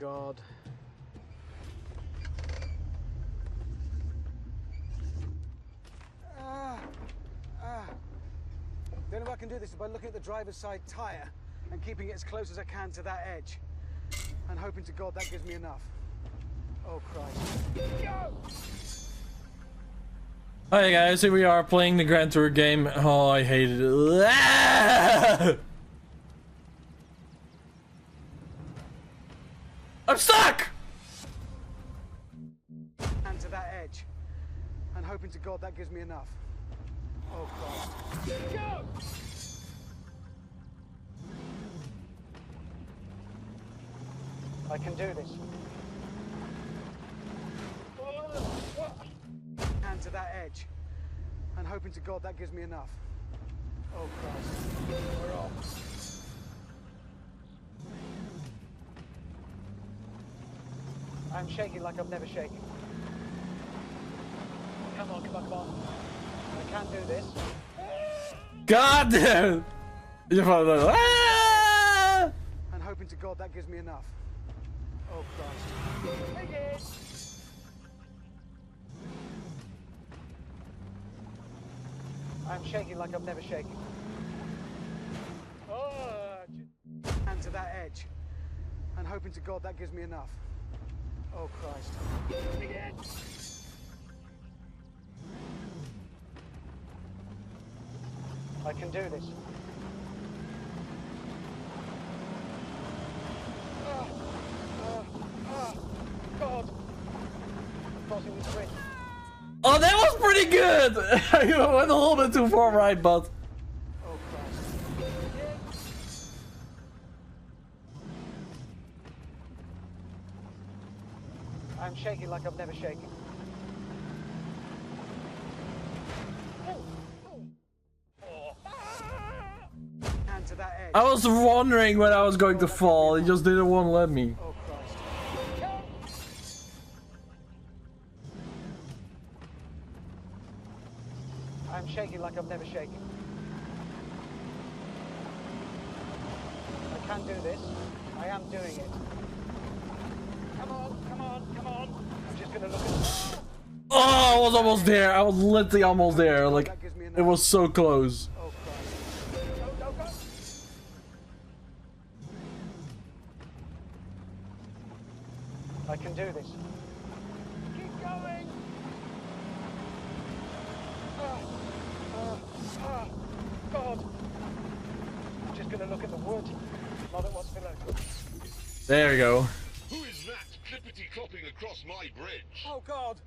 God. The only way I can do this is by looking at the driver's side tyre and keeping it as close as I can to that edge. And hoping to God that gives me enough. Oh, Christ. Go! Hi guys, here we are playing the Grand Tour game. Oh, I hated it. Ah! I'm stuck! And to that edge. And hoping to God that gives me enough. Oh, Christ. Go! I can do this. And to that edge. And hoping to God that gives me enough. Oh, Christ. We're off. I'm shaking like I've never shaken. Come on, come on, come on. I can do this. God damn! Ah! And hoping to God that gives me enough. Oh, Christ. Take it! I'm shaking like I've never shaken. And to that edge. And hoping to God that gives me enough. Oh, Christ. Take it! I can do this. God. I'm crossing this bridge. Oh, that was pretty good! I went a little bit too far right, but... Oh, Christ. I'm shaking like I've never shaken. And to that edge. I was wondering when I was going to fall, he just didn't want to let me. Oh, Christ. I'm shaking like I've never shaken. I can do this. I am doing it. Come on, come on, come on. I'm just gonna look at... Oh, I was almost there. I was literally almost there. Like, it was so close. Oh, Christ. Go, go, go. I can do this. Keep going. God. I'm just gonna look at the wood, not at what's below. There we go. Who is that clippity-clopping across my bridge? Oh, God.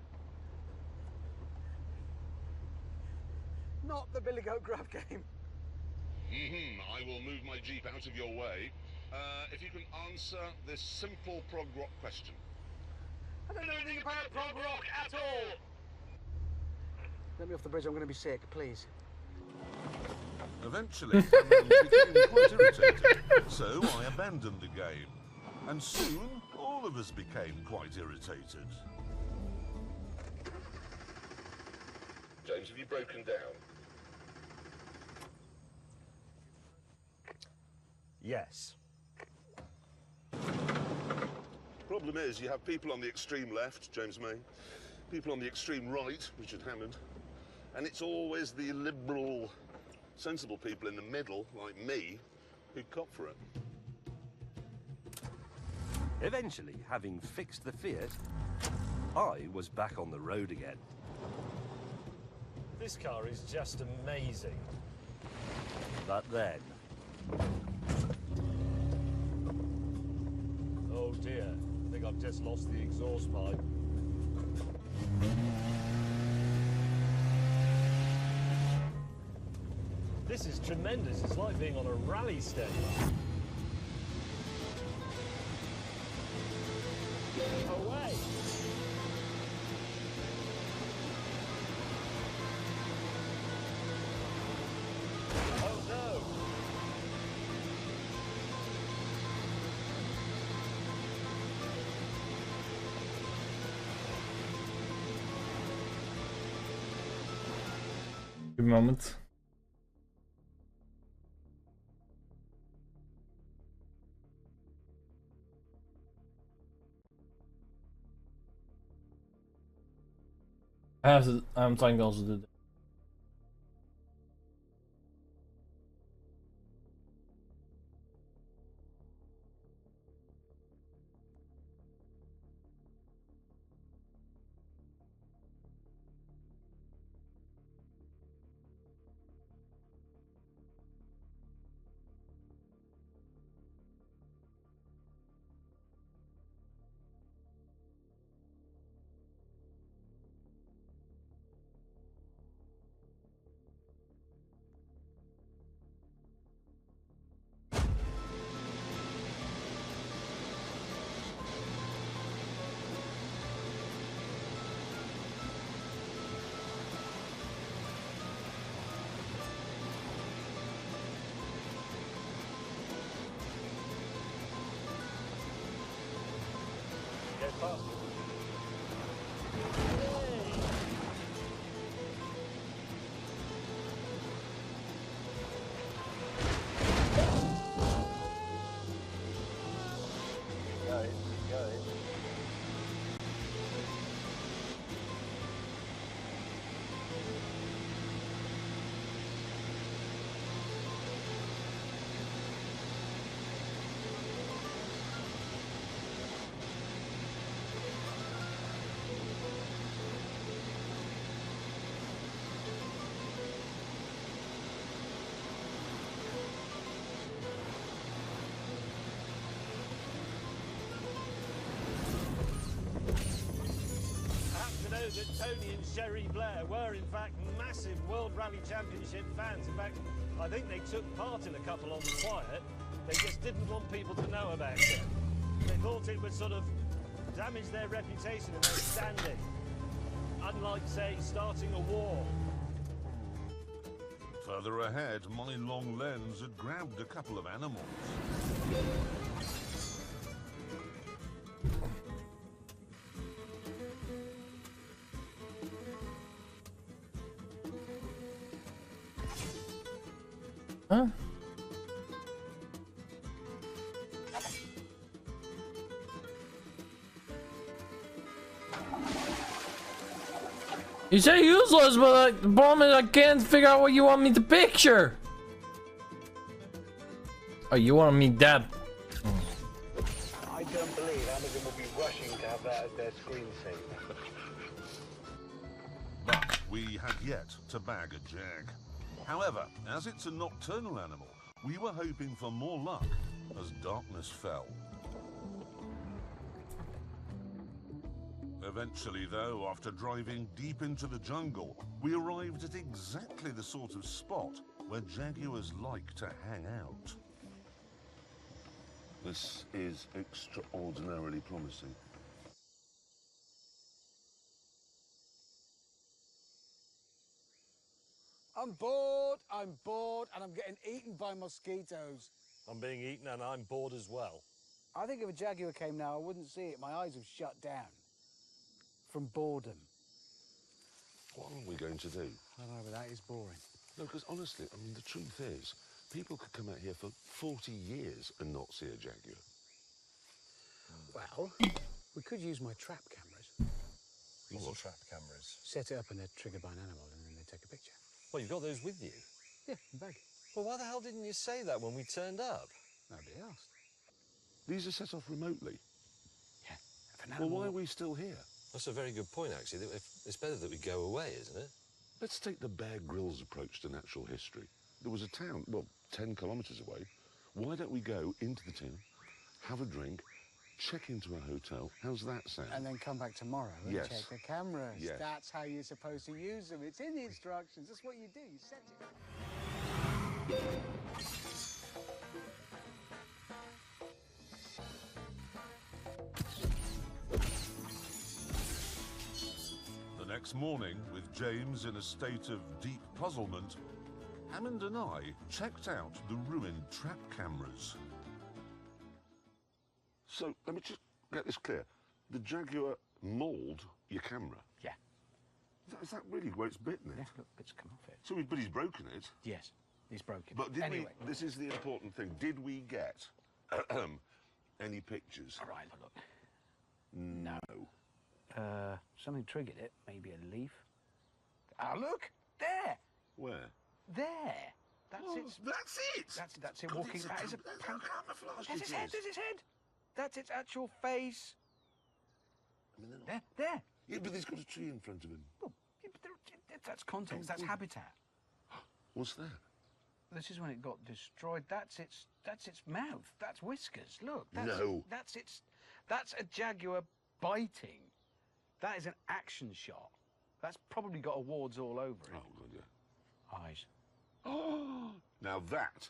Not the Billy Goat Grab game. I will move my Jeep out of your way. If you can answer this simple prog rock question. I don't know anything about prog rock at all. Let me off the bridge, I'm going to be sick, please. Eventually, Cameron became quite irritated, so I abandoned the game. And soon, all of us became quite irritated. James, have you broken down? Yes. Problem is, you have people on the extreme left, James May, people on the extreme right, Richard Hammond, and it's always the liberal, sensible people in the middle, like me, who cop for it. Eventually, having fixed the Fiat, I was back on the road again. This car is just amazing. But then... Oh dear, I think I've just lost the exhaust pipe. This is tremendous, it's like being on a rally stage. Away! Oh no! Good moment. I'm trying to also do that. Get past. That Tony and Sherry Blair were in fact massive World Rally Championship fans. In fact, I think they took part in a couple on the quiet. They just didn't want people to know about it. They thought it would sort of damage their reputation and their standing. Unlike, say, starting a war. Further ahead, my long lens had grabbed a couple of animals. Huh? You say useless, but the problem is I can't figure out what you want me to picture. Oh, you want me dead? I don't believe Amazon will be rushing to have that as their screensaver. But we had yet to bag a jag. However, as it's a nocturnal animal, we were hoping for more luck as darkness fell. Eventually, though, after driving deep into the jungle, we arrived at exactly the sort of spot where jaguars like to hang out. This is extraordinarily promising. I'm bored, and I'm getting eaten by mosquitoes. I'm being eaten and I'm bored as well. I think if a jaguar came now, I wouldn't see it. My eyes have shut down. From boredom. What are we going to do? I know, but that is boring. No, because honestly, I mean, the truth is, people could come out here for 40 years and not see a jaguar. Well, we could use my trap cameras. These are trap cameras. Set it up and they're triggered by an animal and then they take a picture. Well, you've got those with you? Yeah, in the bag. Well, why the hell didn't you say that when we turned up? Nobody asked. These are set off remotely. Yeah. If an Well, animal... why are we still here? That's a very good point, actually. It's better that we go away, isn't it? Let's take the Bear Grylls approach to natural history. There was a town, well, 10 kilometres away. Why don't we go into the town, have a drink, check into a hotel? How's that sound? And then come back tomorrow and Yes. check the cameras. Yes. That's how you're supposed to use them. It's in the instructions. That's what you do. You set it. The next morning, with James in a state of deep puzzlement, Hammond and I checked out the ruined trap cameras. So, let me just get this clear. The jaguar mauled your camera? Yeah. Is that really where it's bitten it? Yeah, look, it's come off it. So, but he's broken it. Yes, he's broken. But did anyway, this is the important thing. Did we get any pictures? all right, look. No. Something triggered it. Maybe a leaf. Ah, look! There! Where? There! That's Oh, its... that's it! That's it God, walking... it's That is a... camouflage. There's its it head! is. There's its head! That's its actual face. I mean, they're not... There! Yeah, but he's got a tree in front of him. Oh, yeah, but that's context. That's habitat. What's that? This is when it got destroyed. That's its mouth. That's whiskers. Look. That's, No. That's a jaguar biting. That is an action shot. That's probably got awards all over it. Oh, God, yeah. Eyes. Oh, now that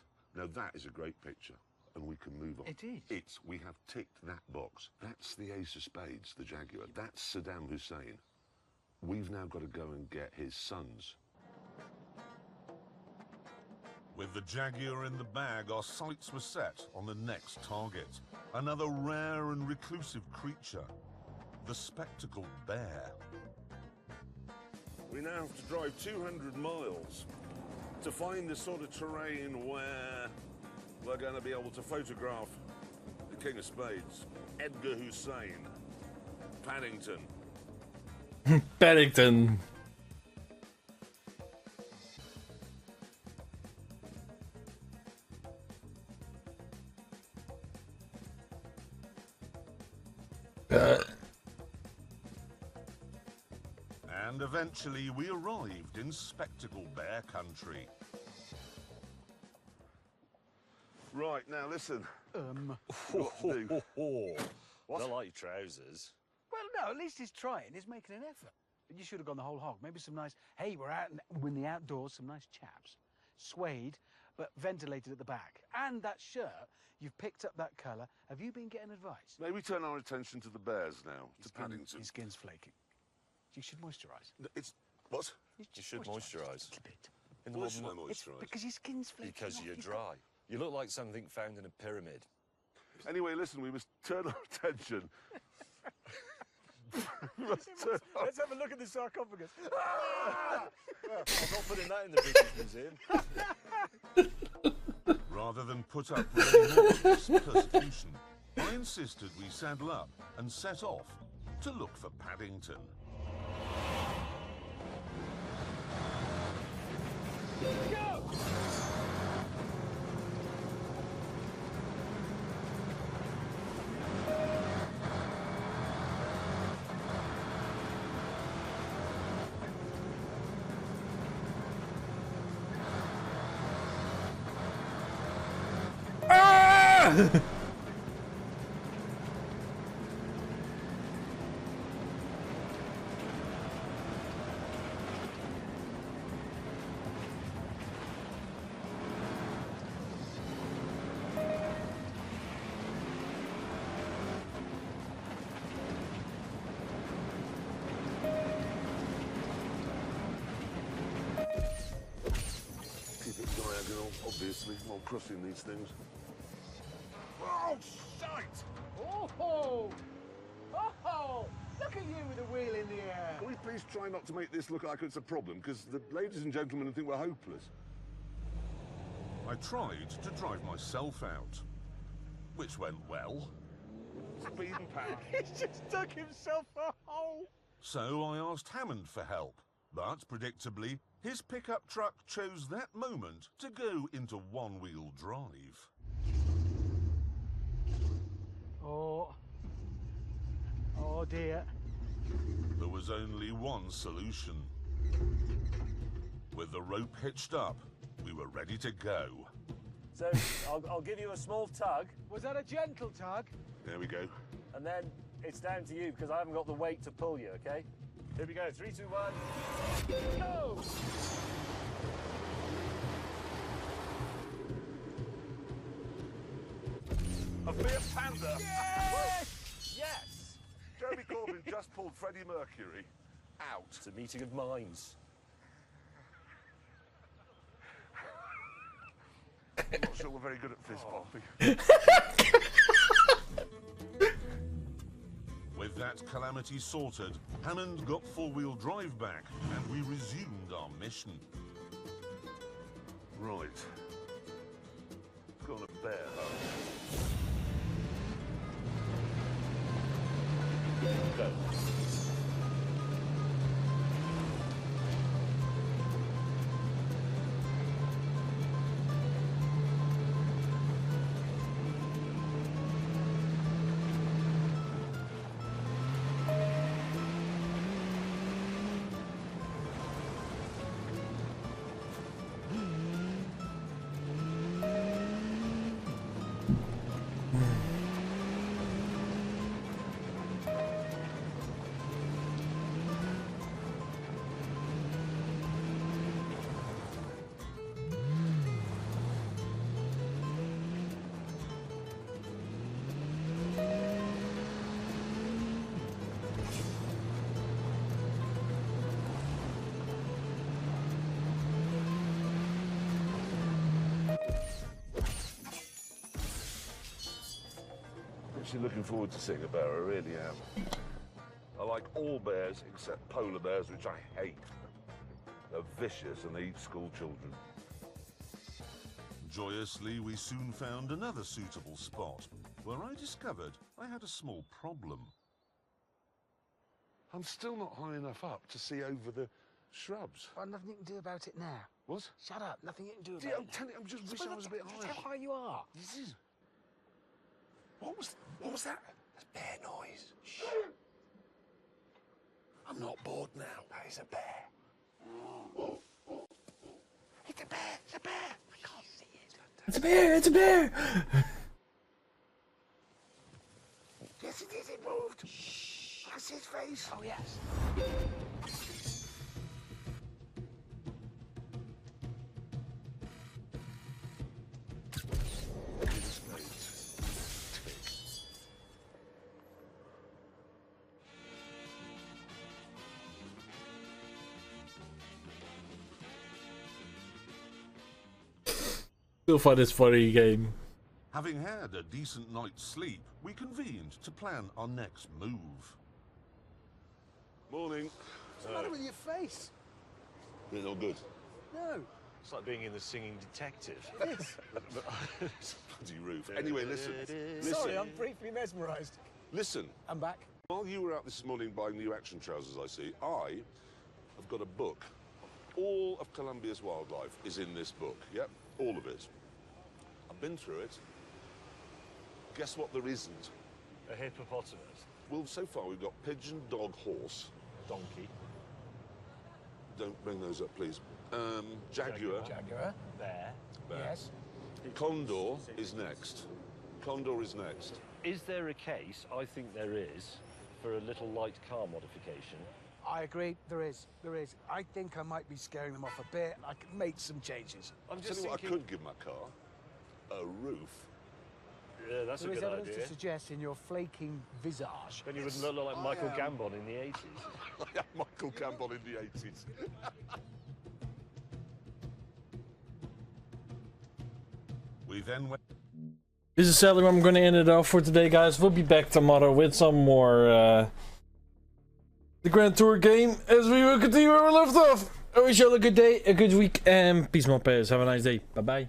is a great picture, and we can move on. It is. We have ticked that box. That's the ace of spades, the Jaguar. That's Saddam Hussein. We've now got to go and get his sons. With the Jaguar in the bag, our sights were set on the next target. Another rare and reclusive creature, the spectacled bear. We now have to drive 200 miles to find the sort of terrain where we're going to be able to photograph the King of Spades, Edgar Hussein, Paddington. Paddington. And eventually we arrived in Spectacle Bear country. Right, now listen. What? I like your trousers. Well, no. At least he's trying. He's making an effort. But you should have gone the whole hog. Maybe some nice. Hey, we're in the outdoors. Some nice chaps, suede, but ventilated at the back. And that shirt. You've picked up that colour. Have you been getting advice? Maybe turn our attention to the bears now, to Paddington. His skin's flaking. You should moisturise. It's... What? You should moisturise. A little bit. In the Why should I modern- It's moisturise? because your skin's flaking. Because off. you're You've dry. You look like something found in a pyramid. Anyway, listen, we must turn our attention. Let's have a look at the sarcophagus. I'm not putting that in the British Museum. Rather than put up with any more of this persecution, I insisted we saddle up and set off to look for Paddington. Keep it diagonal, obviously, while crossing these things. Oh, shite! Oh! Oh! Look at you with a wheel in the air. Can we please try not to make this look like it's a problem? Because the ladies and gentlemen think we're hopeless. I tried to drive myself out, which went well. Speed and power. He's just dug himself a hole. So I asked Hammond for help, but predictably, his pickup truck chose that moment to go into one-wheel drive. Oh dear. There was only one solution. With the rope hitched up, we were ready to go. So I'll give you a small tug, Was that a gentle tug? There we go. and then it's down to you because I haven't got the weight to pull you. Okay? Here we go. 3, 2, 1. Go! A Fiat Panda! Yes! Jeremy Corbyn just pulled Freddie Mercury out. It's a meeting of minds. I'm not sure we're very good at fist bumping. With that calamity sorted, Hammond got four-wheel drive back, and we resumed our mission. Right. Go on a bear hug. Go. actually looking forward to seeing a bear, I really am. I like all bears except polar bears, which I hate. They're vicious and they eat school children. Joyously, we soon found another suitable spot, where I discovered I had a small problem. I'm still not high enough up to see over the shrubs. Well, nothing you can do about it now. What? Shut up. Nothing you can do Yeah, about I'm it. telling you, I just wish I was a bit That's higher. how high you are. What was that? That's bear noise. Shh. I'm not bored now. That is a bear. It's a bear. It's a bear. I can't see it. It's a bear! It's a bear! Yes, it is. It moved. Shh. I can see his face. Oh, yes. Still find this funny game. Having had a decent night's sleep, we convened to plan our next move. Morning. What's the matter with your face? It's all good. No. It's like being in The Singing Detective. Bloody roof. Anyway, listen. Sorry, I'm briefly mesmerised. Listen. I'm back. While you were out this morning buying new action trousers, I see, I have got a book. All of Colombia's wildlife is in this book, yep? All of it. I've been through it. Guess what there isn't? A hippopotamus. Well, so far we've got pigeon, dog, horse. Donkey. Don't bring those up, please. Jaguar. Jaguar. Bear. Bear. Yes. Condor is next. Condor is next. Is there a case, I think there is, for a little light car modification? I agree. There is. There is. I think I might be scaring them off a bit. I can make some changes. I'm Tell just you what I thinking... could give my car. A roof. Yeah, that's There a is good evidence idea. to suggest in your flaking visage. Then you wouldn't look like Michael Gambon in the 80s. I am Michael Campbell in the 80s. We then went... This is sadly where I'm going to end it off for today, guys. We'll be back tomorrow with some more the Grand Tour game as we will continue where we left off. I wish you all a good day, a good week, and peace, my pals. Have a nice day. Bye-bye.